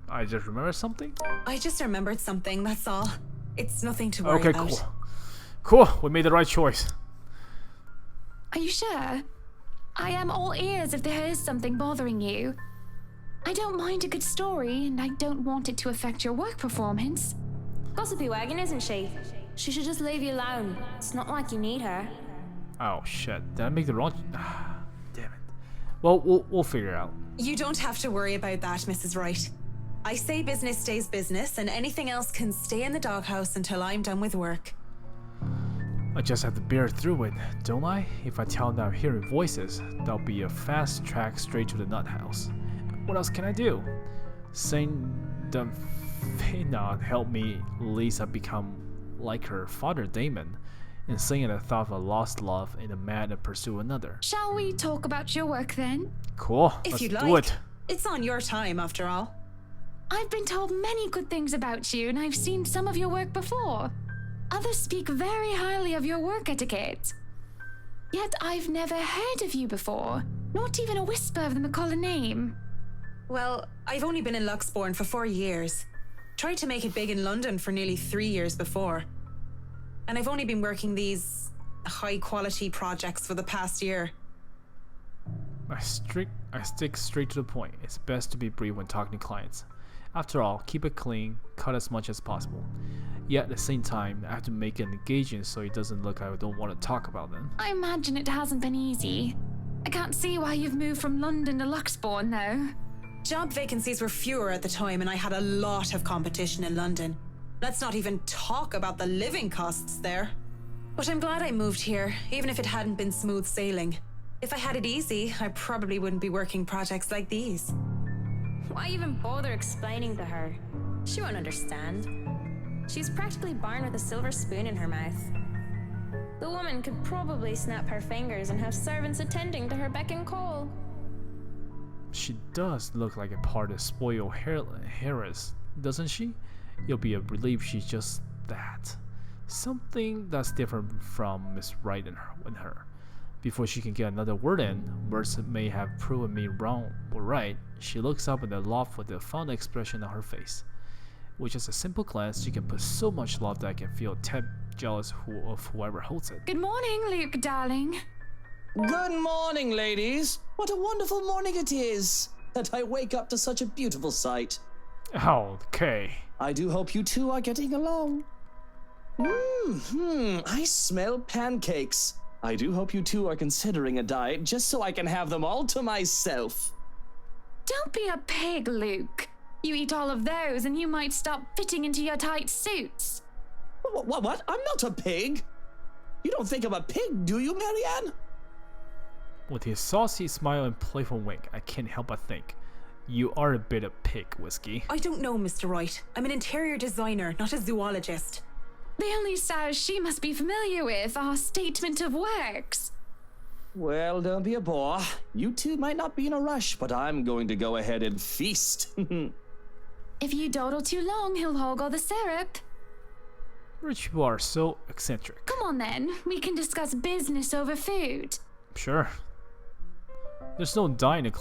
I just remembered something.
I just remembered something. That's all. It's nothing to worry about.
Okay, cool. We made the right choice.
Are you sure? I am all ears if there is something bothering you. I don't mind a good story, and I don't want it to affect your work performance.
Gossipy wagon, isn't she? She should just leave you alone. It's not like you need her.
Oh shit! Did I make the wrong? Damn it. Well, we'll figure it out.
You don't have to worry about that, Mrs. Wright. I say business stays business, and anything else can stay in the doghouse until I'm done with work.
I just have to bear through it, don't I? If I tell them I'm hearing voices, that'll be a fast track straight to the nut house. What else can I do? Saying them may not help me, at least I become like her father Damon, and saying the thought of a lost love in a mad to pursue another.
Shall we talk about your work then?
Cool,
If
let's
you'd
do
like.
it.
It's on your time, after all.
I've been told many good things about you, and I've seen some of your work before. Others speak very highly of your work etiquette. Yet I've never heard of you before, not even a whisper of the McCullough name.
Well, I've only been in Luxbourne for 4 years. Tried to make it big in London for nearly 3 years before. And I've only been working these high-quality projects for the past year.
I stick straight to the point. It's best to be brief when talking to clients. After all, keep it clean, cut as much as possible. Yet at the same time, I have to make it engaging so it doesn't look like I don't want to talk about them.
I imagine it hasn't been easy. I can't see why you've moved from London to Luxbourne, though.
Job vacancies were fewer at the time, and I had a lot of competition in London. Let's not even talk about the living costs there. But I'm glad I moved here, even if it hadn't been smooth sailing. If I had it easy, I probably wouldn't be working projects like these.
Why even bother explaining to her? She won't understand. She's practically born with a silver spoon in her mouth. The woman could probably snap her fingers and have servants attending to her beck and call.
She does look like a part of spoiled heiress, doesn't she? You'll be relieved she's just that. Something that's different from Miss Wright and her. Before she can get another word in, words may have proven me wrong or right, she looks up at the loft with a fond expression on her face. With just a simple glance, she can put so much love that I can feel a tad jealous of whoever holds it.
Good morning, Luke, darling.
Good morning, ladies. What a wonderful morning it is that I wake up to such a beautiful sight.
Okay.
I do hope you two are getting along. I smell pancakes. I do hope you two are considering a diet just so I can have them all to myself.
Don't be a pig, Luke. You eat all of those and you might stop fitting into your tight suits.
What? I'm not a pig. You don't think I'm a pig, do you, MariAnne?
With his saucy smile and playful wink, I can't help but think, you are a bit of pig, Whiskey.
I don't know, Mr. Wright. I'm an interior designer, not a zoologist.
The only styles she must be familiar with are statement of works.
Well, don't be a bore. You two might not be in a rush, but I'm going to go ahead and feast.
If you dawdle too long, he'll hog all the syrup.
Rich people are so eccentric.
Come on then, we can discuss business over food.
Sure. There's no denying the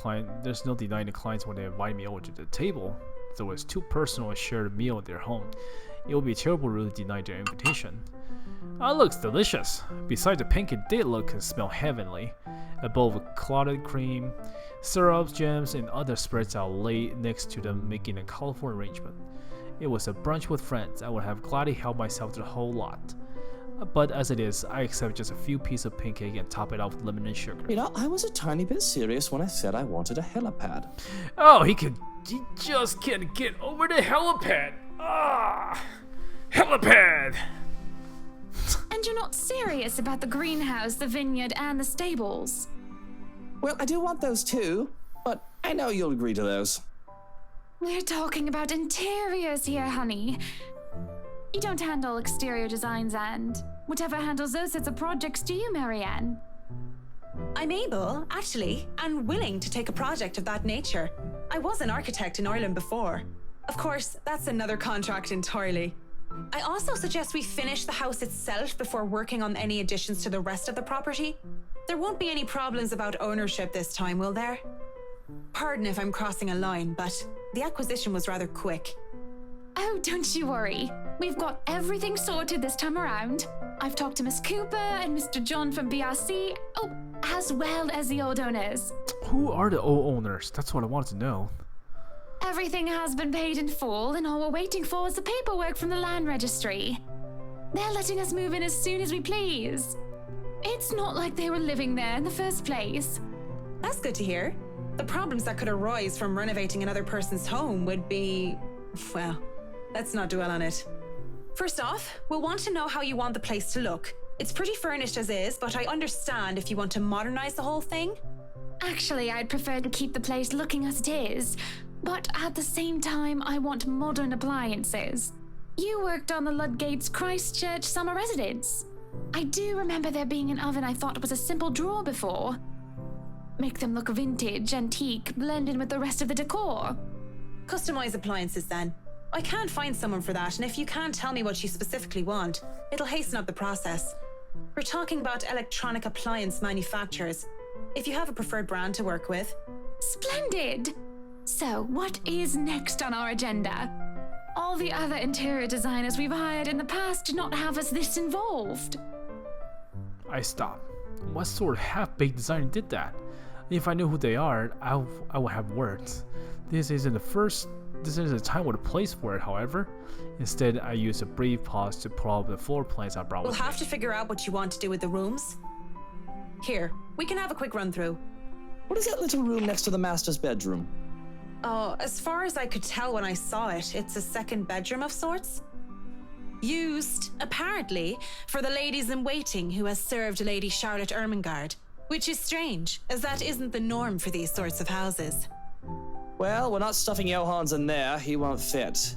clients when they invite me over to the table. Though it's too personal to share a meal at their home, it would be terrible to really deny their invitation. It looks delicious. Besides, the pancake did look and smell heavenly. A bowl of clotted cream, syrups, jams, and other spreads are laid next to them, making a colorful arrangement. It was a brunch with friends. I would have gladly helped myself to the whole lot. But as it is, I accept just a few pieces of pancake and top it off with lemon and sugar.
You know, I was a tiny bit serious when I said I wanted a helipad.
Oh, he just can't get over the helipad. Ah, helipad.
And you're not serious about the greenhouse, the vineyard, and the stables?
Well, I do want those too, but I know you'll agree to those.
We're talking about interiors here, honey. You don't handle exterior designs, and whatever handles those sorts of projects do you, MariAnne?
I'm able, actually, and willing to take a project of that nature. I was an architect in Ireland before. Of course, that's another contract entirely. I also suggest we finish the house itself before working on any additions to the rest of the property. There won't be any problems about ownership this time, will there? Pardon if I'm crossing a line, but the acquisition was rather quick.
Oh, don't you worry. We've got everything sorted this time around. I've talked to Miss Cooper and Mr. John from BRC, as well as the old owners.
Who are the old owners? That's what I wanted to know.
Everything has been paid in full, and all we're waiting for is the paperwork from the land registry. They're letting us move in as soon as we please. It's not like they were living there in the first place.
That's good to hear. The problems that could arise from renovating another person's home would be... well, let's not dwell on it. First off, we'll want to know how you want the place to look. It's pretty furnished as is, but I understand if you want to modernize the whole thing.
Actually, I'd prefer to keep the place looking as it is, but at the same time, I want modern appliances. You worked on the Ludgate's Christchurch summer residence. I do remember there being an oven I thought was a simple drawer before. Make them look vintage, antique, blend in with the rest of the decor.
Customize appliances then. I can't find someone for that, and if you can't tell me what you specifically want, it'll hasten up the process. We're talking about electronic appliance manufacturers. If you have a preferred brand to work with.
Splendid! So, what is next on our agenda? All the other interior designers we've hired in the past did not have us this involved.
I stopped. What sort of half-baked designer did that? If I knew who they are, I would have words. This isn't a time or the place for it, however. Instead, I used a brief pause to pull out the floor plans I brought with me.
We'll have to figure out what you want to do with the rooms. Here, we can have a quick run through.
What is that little room next to the master's bedroom?
Oh, as far as I could tell when I saw it, it's a second bedroom of sorts. Used, apparently, for the ladies-in-waiting who has served Lady Charlotte Ermengarde, which is strange, as that isn't the norm for these sorts of houses.
Well, we're not stuffing Johans in there. He won't fit.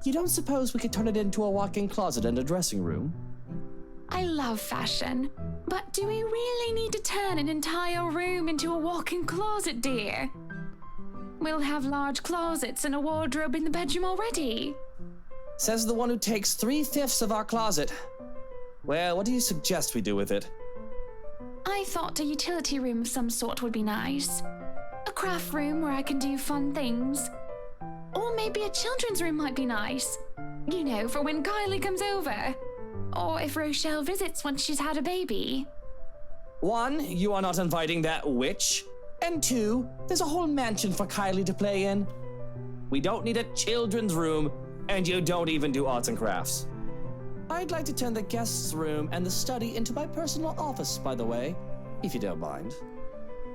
You don't suppose we could turn it into a walk-in closet and a dressing room?
I love fashion, but do we really need to turn an entire room into a walk-in closet, dear? We'll have large closets and a wardrobe in the bedroom already.
Says the one who takes 3/5 of our closet. Well, what do you suggest we do with it?
I thought a utility room of some sort would be nice. A craft room where I can do fun things. Or maybe a children's room might be nice. You know, for when Kylie comes over. Or if Rochelle visits once she's had a baby.
1, you are not inviting that witch. And 2, there's a whole mansion for Kylie to play in. We don't need a children's room, and you don't even do arts and crafts. I'd like to turn the guest's room and the study into my personal office, by the way, if you don't mind.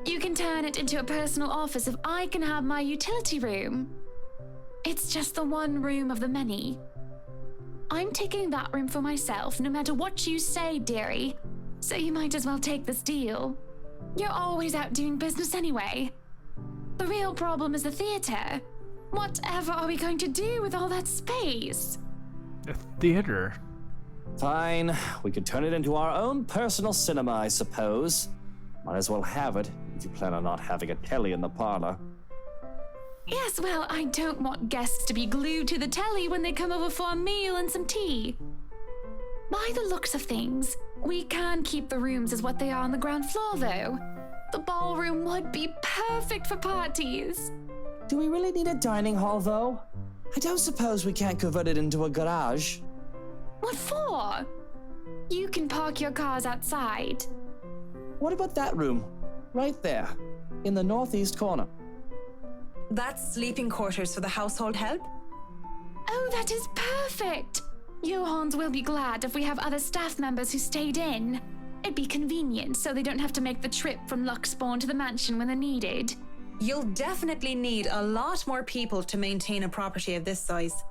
You can turn it into a personal office if I can have my utility room. It's just the one room of the many. I'm taking that room for myself, no matter what you say, dearie. So you might as well take this deal. You're always out doing business anyway. The real problem is the theater. Whatever are we going to do with all that space?
A theater?
Fine, we could turn it into our own personal cinema, I suppose. Might as well have it, if you plan on not having a telly in the parlor.
Yes, well, I don't want guests to be glued to the telly when they come over for a meal and some tea. By the looks of things, we can keep the rooms as what they are on the ground floor, though. The ballroom would be perfect for parties.
Do we really need a dining hall, though? I don't suppose we can't convert it into a garage.
What for? You can park your cars outside.
What about that room? Right there, in the northeast corner.
That's sleeping quarters for the household help?
Oh, that is perfect! Johans will be glad if we have other staff members who stayed in. It'd be convenient so they don't have to make the trip from Luxbourne to the mansion when they're needed.
You'll definitely need a lot more people to maintain a property of this size.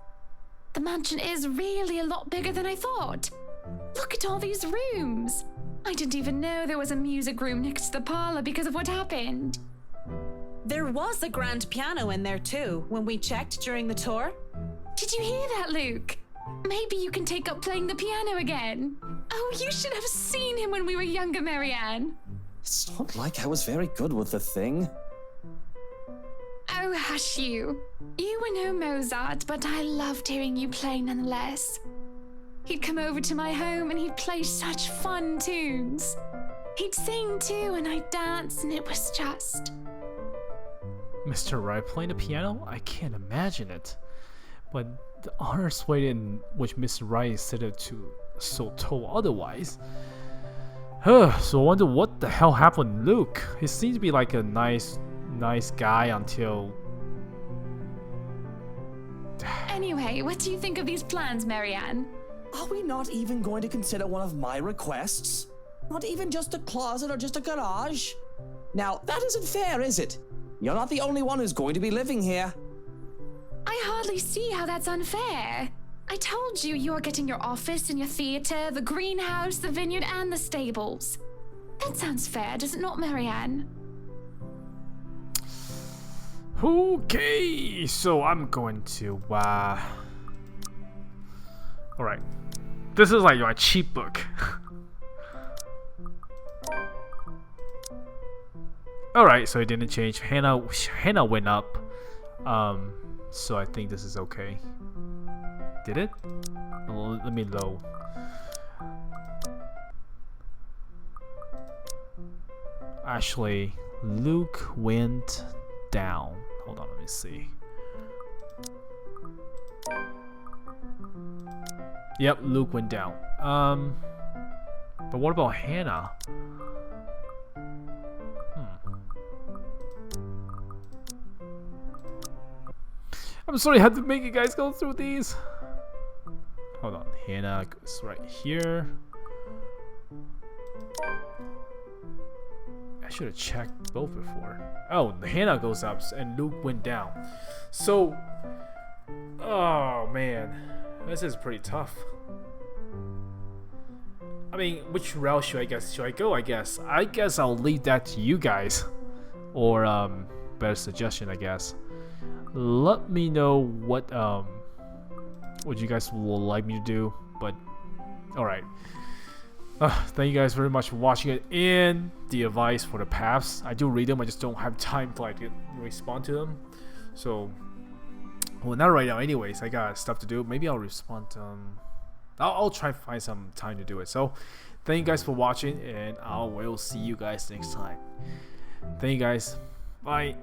The mansion is really a lot bigger than I thought. Look at all these rooms. I didn't even know there was a music room next to the parlor because of what happened.
There was a grand piano in there too, when we checked during the tour.
Did you hear that, Luke? Maybe you can take up playing the piano again. Oh, you should have seen him when we were younger, MariAnne.
It's not like I was very good with the thing.
Oh, hush you. You were no Mozart, but I loved hearing you play nonetheless. He'd come over to my home and he'd play such fun tunes. He'd sing too and I'd dance and it was just...
Mr. Wright playing the piano? I can't imagine it. But the honest way in which Mr. Wright said it to so told otherwise. So I wonder what the hell happened to Luke. He seems to be like a nice guy until...
Anyway, what do you think of these plans, MariAnne?
Are we not even going to consider one of my requests? Not even just a closet or just a garage? Now, that isn't fair, is it? You're not the only one who's going to be living here.
I hardly see how that's unfair. I told you you're getting your office and your theater, the greenhouse, the vineyard, and the stables. That sounds fair, does it not, MariAnne?
Okay, so I'm going to, alright. This is like my cheap book. Alright, so it didn't change. Hannah went up. So I think this is okay. Did it? Let me low. Actually, Luke went down. Hold on, let me see. Yep, Luke went down. But what about Hannah? I'm sorry I had to make you guys go through these. Hold on, Hannah goes right here. I should have checked both before. Oh, Hannah goes up and Luke went down. So, oh man, this is pretty tough. I mean, which route should I go? I guess I'll leave that to you guys, or better suggestion, I guess. Let me know what you guys will like me to do. But all right. Thank you guys very much for watching it and the advice for the paths. I do read them, I just don't have time to like respond to them. So, well, not right now. Anyways, I got stuff to do. Maybe I'll respond. I'll try to find some time to do it. So, thank you guys for watching, and I will see you guys next time. Thank you guys. Bye.